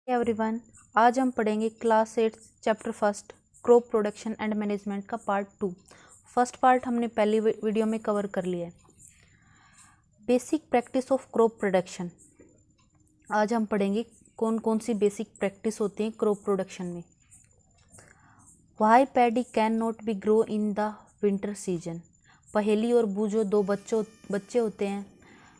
Everyone, आज हम पढ़ेंगे class 8 chapter first crop production and management का पार्ट 2। फर्स्ट पार्ट हमने पहली वीडियो में कवर कर लिया है। Basic practice of crop production. आज हम पढ़ेंगे कौन कौन सी बेसिक प्रैक्टिस होती हैं क्रॉप प्रोडक्शन में। Why paddy can not be grow in the winter season. पहेली और बूझो दो बच्चे होते हैं।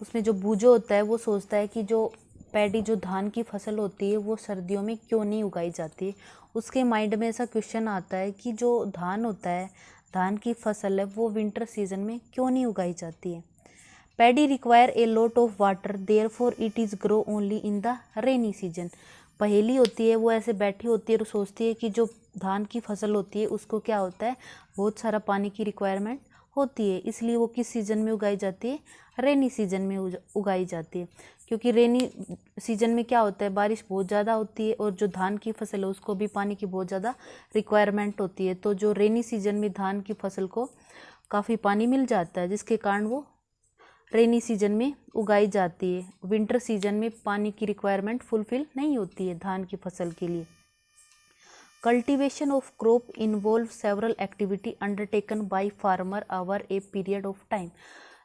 उसमें जो बूझो होता है वो सोचता है कि जो पैडी जो धान की फसल होती है वो सर्दियों में क्यों नहीं उगाई जाती है। उसके माइंड में ऐसा क्वेश्चन आता है कि जो धान होता है, धान की फसल है, वो विंटर सीजन में क्यों नहीं उगाई जाती है। Paddy require a lot of water, therefore it is grow only in the rainy season. पहेली होती है, वो ऐसे बैठी होती है और सोचती है कि जो धान की फसल होती है उसको क्या होता है, बहुत सारा पानी की रिक्वायरमेंट होती है, इसलिए वो किस सीज़न में उगाई जाती है, रेनी सीजन में उगाई जाती है। क्योंकि रेनी सीजन में क्या होता है, बारिश बहुत ज़्यादा होती है और जो धान की फसल है उसको भी पानी की बहुत ज़्यादा रिक्वायरमेंट होती है। तो जो रेनी सीजन में धान की फसल को काफ़ी पानी मिल जाता है, जिसके कारण वो रेनी सीजन में उगाई जाती है। विंटर सीजन में पानी की रिक्वायरमेंट फुलफिल नहीं होती है धान की फसल के लिए। Cultivation of crop involve several activity undertaken by farmer over a period of time.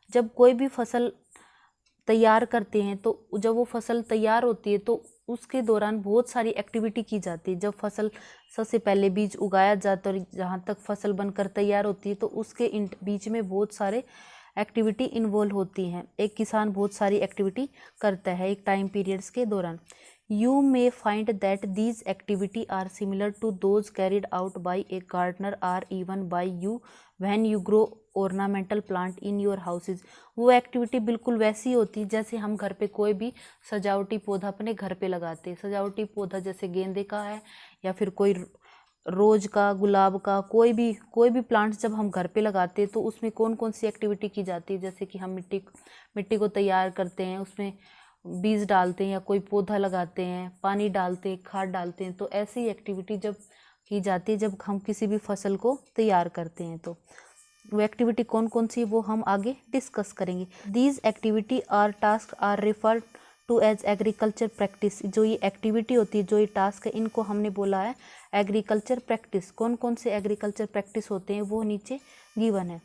जब कोई भी फसल तैयार करते हैं तो जब वो फसल तैयार होती है तो उसके दौरान बहुत सारी एक्टिविटी की जाती है। जब फसल सबसे पहले बीज उगाया जाता है और जहाँ तक फसल बनकर तैयार होती है तो उसके बीच में बहुत सारे एक्टिविटी इन्वॉल्व होती हैं। एक किसान बहुत सारी एक्टिविटी करता है एक टाइम पीरियड्स के दौरान। You may find that these activities are similar to those carried out by a gardener or even by you when you grow ornamental plant in your houses। वो एक्टिविटी बिल्कुल वैसी होती है जैसे हम घर पे कोई भी सजावटी पौधा अपने घर पे लगाते हैं। सजावटी पौधा जैसे गेंदे का है या फिर कोई रोज का, गुलाब का, कोई भी प्लांट्स जब हम घर पे लगाते हैं तो उसमें कौन कौन सी एक्टिविटी की जाती है। जैसे कि हम मिट्टी को तैयार करते हैं, उसमें बीज डालते हैं या कोई पौधा लगाते हैं, पानी डालते हैं, खाद डालते हैं। तो ऐसी एक्टिविटी जब की जाती है जब हम किसी भी फसल को तैयार करते हैं, तो वो एक्टिविटी कौन कौन सी वो हम आगे डिस्कस करेंगे। These activity or task are referred to as agriculture practice. जो ये एक्टिविटी होती है, जो ये टास्क है, इनको हमने बोला है एग्रीकल्चर प्रैक्टिस। कौन कौन से एग्रीकल्चर प्रैक्टिस होते हैं वो नीचे गिवन है।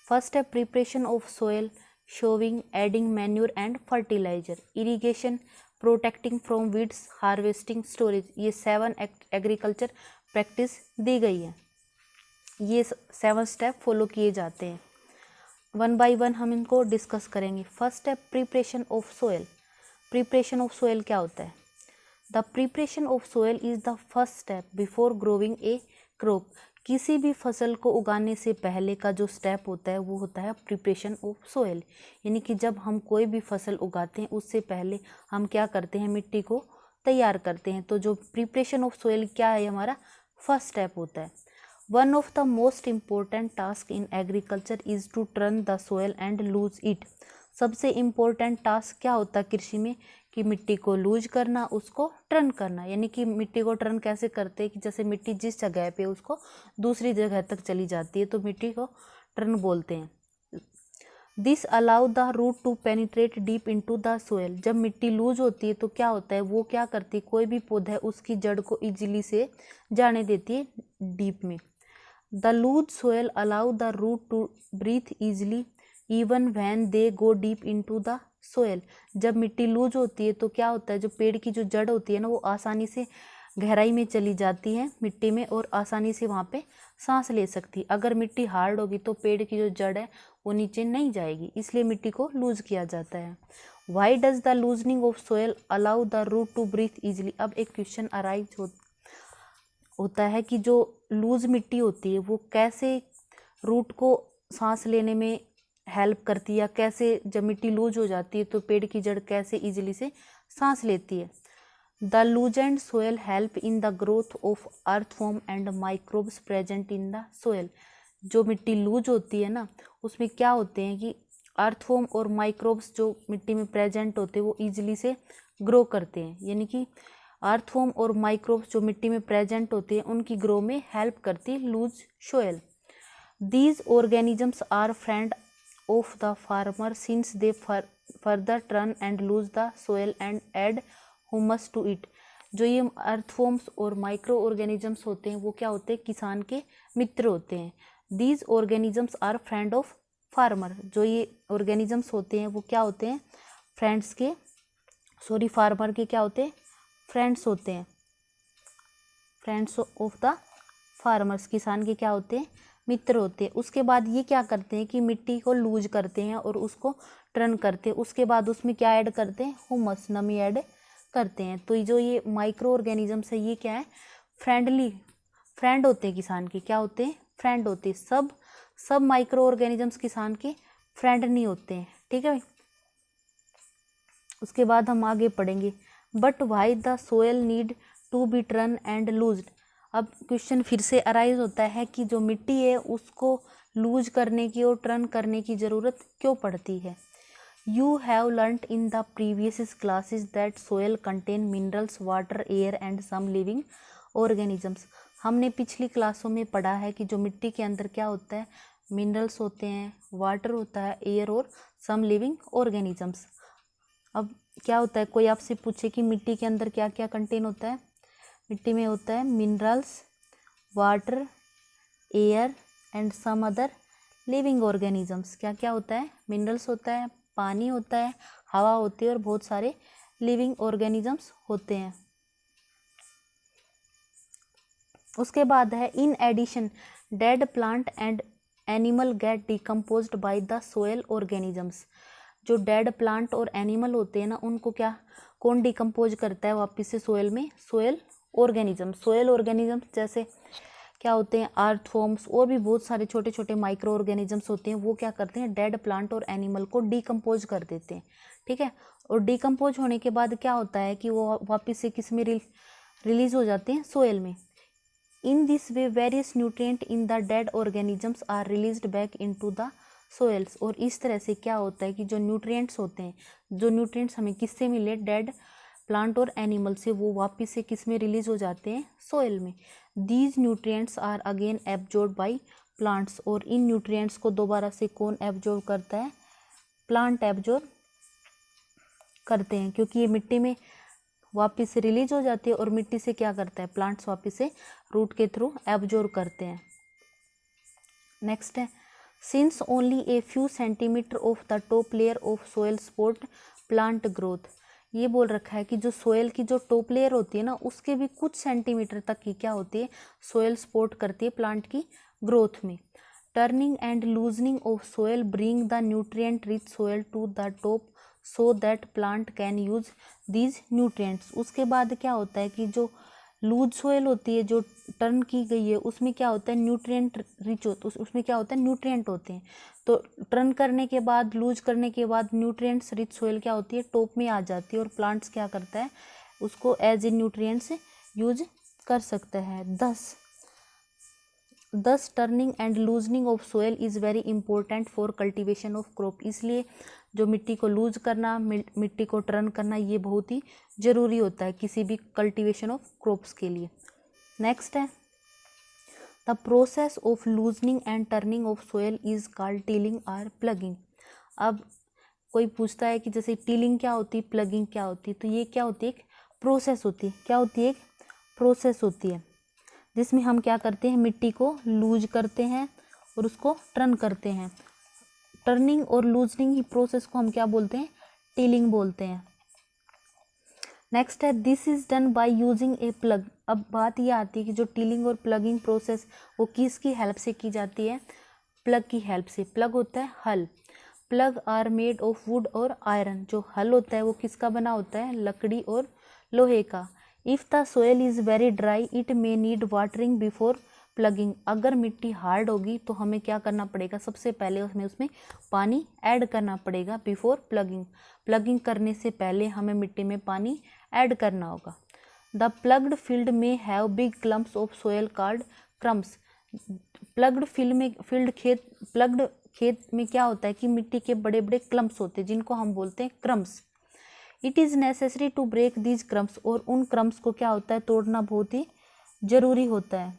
फर्स्ट है preparation of soil, showing, adding manure and fertilizer, irrigation, protecting from weeds, harvesting, storage। ये 7 एग्रीकल्चर प्रैक्टिस दी गई है। ये 7 स्टेप फॉलो किए जाते हैं। वन बाय वन हम इनको डिस्कस करेंगे। First step preparation of soil. Preparation of soil क्या होता है? The preparation of soil is the first step before growing A crop. किसी भी फसल को उगाने से पहले का जो स्टेप होता है वो होता है प्रिपरेशन ऑफ सोयल। यानी कि जब हम कोई भी फसल उगाते हैं उससे पहले हम क्या करते हैं, मिट्टी को तैयार करते हैं। तो जो प्रिपरेशन ऑफ सोयल क्या है, हमारा फर्स्ट स्टेप होता है। One of the most important task in agriculture is to turn the soil and loose it. सबसे इम्पोर्टेंट टास्क क्या होता है कृषि में, कि मिट्टी को लूज करना, उसको टर्न करना। यानी कि मिट्टी को टर्न कैसे करते हैं कि जैसे मिट्टी जिस जगह पे उसको दूसरी जगह तक चली जाती है तो मिट्टी को टर्न बोलते हैं। This allow the root to penetrate deep into the soil. जब मिट्टी लूज होती है तो क्या होता है, वो क्या करती है, कोई भी पौधा है उसकी जड़ को इजीली से जाने देती है डीप में। The loose soil allow the root to breathe easily even when they go deep into the soil. जब मिट्टी लूज होती है तो क्या होता है, जो पेड़ की जो जड़ होती है ना, वो आसानी से गहराई में चली जाती है मिट्टी में और आसानी से वहाँ पे सांस ले सकती है। अगर मिट्टी हार्ड होगी तो पेड़ की जो जड़ है वो नीचे नहीं जाएगी, इसलिए मिट्टी को लूज किया जाता है। Why does the loosening of soil allow the root to breathe easily. अब एक क्वेश्चन अराइज होता है कि जो लूज मिट्टी होती है वो कैसे रूट को सांस लेने में हेल्प करती है, या कैसे जब मिट्टी लूज हो जाती है तो पेड़ की जड़ कैसे इजीली से सांस लेती है। The loosened soil help in the growth of earthworm and microbes present in the soil. जो मिट्टी लूज होती है ना, उसमें क्या होते हैं कि अर्थवॉर्म और माइक्रोब्स जो मिट्टी में प्रेजेंट होते हैं वो ईजिली से ग्रो करते हैं। यानी कि अर्थवॉर्म और माइक्रोब्स जो मिट्टी में प्रेजेंट होते हैं उनकी ग्रो में हेल्प करती है loose soil. These organisms are friend of the farmer since they further turn and loose the soil and add humus to it. जो ये अर्थवॉर्म्स और माइक्रो ऑर्गेनिजम्स होते हैं वो क्या होते हैं, किसान के मित्र होते हैं। These organisms are friend of farmer. जो ये ऑर्गेनिजम्स होते हैं वो क्या होते हैं, फार्मर के क्या होते हैं, फ्रेंड्स होते हैं, फ्रेंड्स ऑफ द फार्मर्स, किसान के क्या होते हैं, मित्र होते हैं। उसके बाद ये क्या करते हैं कि मिट्टी को लूज करते हैं और उसको टर्न करते हैं। उसके बाद उसमें क्या ऐड करते हैं, ह्यूमस, नमी ऐड करते हैं। तो जो ये माइक्रो ऑर्गेनिजम्स है ये क्या है, फ्रेंड होते हैं किसान के, क्या होते हैं, फ्रेंड होते हैं। सब माइक्रो ऑर्गेनिजम्स किसान के फ्रेंड नहीं होते हैं, ठीक है भाई। उसके बाद हम आगे पढ़ेंगे, but why the soil need to be turn and loosed. अब क्वेश्चन फिर से अराइज होता है कि जो मिट्टी है उसको लूज करने की और टर्न करने की ज़रूरत क्यों पड़ती है। You have learned in the previous classes that soil contain minerals, water, air and some living organisms. हमने पिछली क्लासों में पढ़ा है कि जो मिट्टी के अंदर क्या होता है, मिनरल्स होते हैं, वाटर होता है, एयर और सम लिविंग ऑर्गेनिजम्स। अब क्या होता है, कोई आपसे पूछे कि मिट्टी के अंदर क्या क्या कंटेन होता है, मिट्टी में होता है minerals, water, air and some other living organisms. क्या क्या होता है, मिनरल्स होता है, पानी होता है, हवा होती है और बहुत सारे लिविंग ऑर्गेनिजम्स होते हैं। उसके बाद है in addition dead plant and animal get decomposed by the soil organisms. जो डेड प्लांट और एनिमल होते हैं ना उनको क्या कौन डिकम्पोज करता है वापस से सोयल में, सोयल ऑर्गेनिजम्स जैसे क्या होते हैं, अर्थवॉर्म्स और भी बहुत सारे छोटे छोटे माइक्रो ऑर्गेनिजम्स होते हैं। वो क्या करते हैं, डेड प्लांट और एनिमल को डिकम्पोज कर देते हैं, ठीक है। और डिकम्पोज होने के बाद क्या होता है कि वो वापस से किस में रिलीज हो जाते हैं, सोयल में। In this way various nutrient in the dead organisms are released back into the soils. और इस तरह से क्या होता है कि जो न्यूट्रिएंट्स होते हैं, जो न्यूट्रिएंट्स हमें किससे मिले, डेड प्लांट और एनिमल से, वो वापस से किस में रिलीज हो जाते हैं, सोयल में। These nutrients are again absorb by plants. और इन न्यूट्रिएंट्स को दोबारा से कौन एब्जॉर्ब करता है, प्लांट एब्जॉर्ब करते हैं, क्योंकि ये मिट्टी में वापस से रिलीज हो जाती है और मिट्टी से क्या करता है, प्लांट्स वापस से रूट के थ्रू एब्जॉर्ब करते हैं। नेक्स्ट है, since only a few centimetre of the top layer of soil support plant growth. ये बोल रखा है कि जो सोयल की जो टॉप लेयर होती है ना उसके भी कुछ सेंटीमीटर तक की क्या होती है, सोयल सपोर्ट करती है प्लांट की ग्रोथ में। Turning and loosening of soil bring the nutrient rich soil to the top so that plant can use these nutrients. उसके बाद क्या होता है कि जो लूज सोयल होती है, जो टर्न की गई है, उसमें क्या होता है, न्यूट्रिएंट रिच होता है, उसमें क्या होता है, न्यूट्रिएंट होते हैं। तो टर्न करने के बाद, लूज करने के बाद न्यूट्रिएंट्स रिच सोयल क्या होती है, टॉप में आ जाती है और प्लांट्स क्या करता है, उसको एज ए न्यूट्रिएंट्स यूज कर सकता है। दस turning and loosening of soil is very important for cultivation of crop. इसलिए जो मिट्टी को लूज करना, मिट्टी को टर्न करना, ये बहुत ही ज़रूरी होता है किसी भी कल्टिवेशन ऑफ क्रॉप्स के लिए। नेक्स्ट है, the process of loosening and turning of soil is called tilling और प्लगिंग। अब कोई पूछता है कि जैसे टिलिंग क्या होती है, प्लगिंग क्या होती है, तो ये क्या होती है, एक प्रोसेस होती है। क्या होती है, एक प्रोसेस होती है जिसमें हम क्या करते हैं, मिट्टी को लूज करते हैं और उसको टर्न करते हैं। टर्निंग और लूजनिंग ही प्रोसेस को हम क्या बोलते हैं, टिलिंग बोलते हैं। नेक्स्ट है, this is done by using A plug. अब बात ये आती है कि जो टिलिंग और प्लगिंग प्रोसेस वो किसकी हेल्प से की जाती है, प्लग की हेल्प से। प्लग होता है हल। Plough are made of wood और आयरन। जो हल होता है वो किसका बना होता है, लकड़ी और लोहे का। If the soil is very dry it may need watering before plugging. अगर मिट्टी हार्ड होगी तो हमें क्या करना पड़ेगा, सबसे पहले उसमें पानी ऐड करना पड़ेगा बिफोर प्लगिंग। प्लगिंग करने से पहले हमें मिट्टी में पानी ऐड करना होगा। The ploughed field may have big clumps of soil called crumbs. Ploughed खेत में क्या होता है कि मिट्टी के बड़े बड़े क्लम्प्स होते हैं जिनको हम बोलते हैं crumbs. It is necessary to break these crumbs. और उन क्रम्स को क्या होता है, तोड़ना बहुत ही ज़रूरी होता है।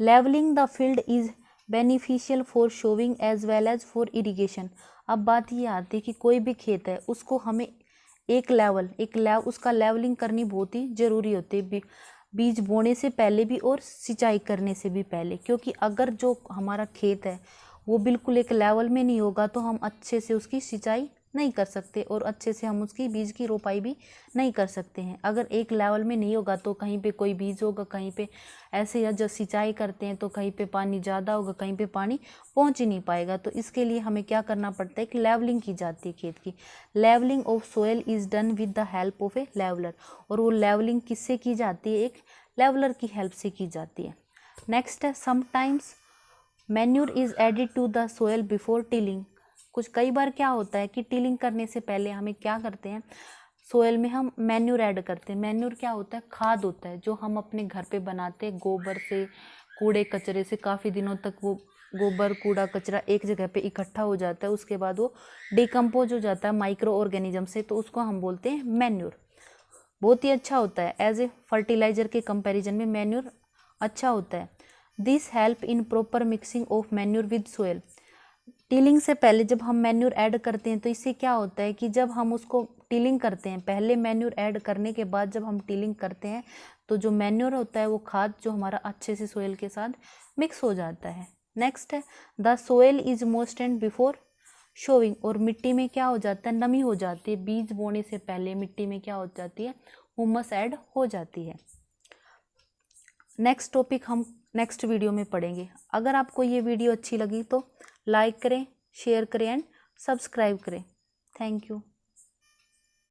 Levelling the field is beneficial for sowing as well as for irrigation. अब बात ये आती है कि कोई भी खेत है उसको हमें उसका लेवलिंग करनी बहुत ही ज़रूरी होती है, बीज बोने से पहले भी और सिंचाई करने से भी पहले, क्योंकि अगर जो हमारा खेत है वो बिल्कुल एक लेवल में नहीं होगा तो हम अच्छे से उसकी सिंचाई नहीं कर सकते और अच्छे से हम उसकी बीज की रोपाई भी नहीं कर सकते हैं। अगर एक लेवल में नहीं होगा तो कहीं पे कोई बीज होगा, कहीं पे ऐसे या जब सिंचाई करते हैं तो कहीं पे पानी ज़्यादा होगा, कहीं पे पानी पहुंच ही नहीं पाएगा। तो इसके लिए हमें क्या करना पड़ता है कि लेवलिंग की जाती है खेत की। Levelling of soil is done with the help of a leveller, और वो लेवलिंग किससे की जाती है? एक लेवलर की हेल्प से की जाती है। नेक्स्ट है sometimes manure is added to the soil before tilling. कई बार क्या होता है कि टिलिंग करने से पहले हमें क्या करते हैं, सोयल में हम मैन्यूर ऐड करते हैं। मैन्यूर क्या होता है? खाद होता है जो हम अपने घर पे बनाते हैं गोबर से, कूड़े कचरे से। काफ़ी दिनों तक वो गोबर कूड़ा कचरा एक जगह पे इकट्ठा हो जाता है, उसके बाद वो डिकम्पोज हो जाता है माइक्रो ऑर्गेनिज्म से, तो उसको हम बोलते हैं मैन्यूर। बहुत ही अच्छा होता है, एज ए फर्टिलाइजर के कंपैरिजन में मैन्यूर अच्छा होता है। This help in proper mixing of manure with soil. Tilling से पहले जब हम मैन्यूर ऐड करते हैं तो इससे क्या होता है कि जब हम उसको टिलिंग करते हैं, पहले मैन्यूर ऐड करने के बाद जब हम टिलिंग करते हैं तो जो मैन्यूर होता है वो खाद जो हमारा अच्छे से सोयल के साथ मिक्स हो जाता है। नेक्स्ट है the soil is moistened before sowing, और मिट्टी में क्या हो जाता है? नमी हो जाती है। बीज बोने से पहले मिट्टी में क्या हो जाती है? हुमस ऐड हो जाती है। नेक्स्ट टॉपिक हम नेक्स्ट वीडियो में पढ़ेंगे। अगर आपको ये वीडियो अच्छी लगी तो लाइक करें, शेयर करें एंड सब्सक्राइब करें। Thank you.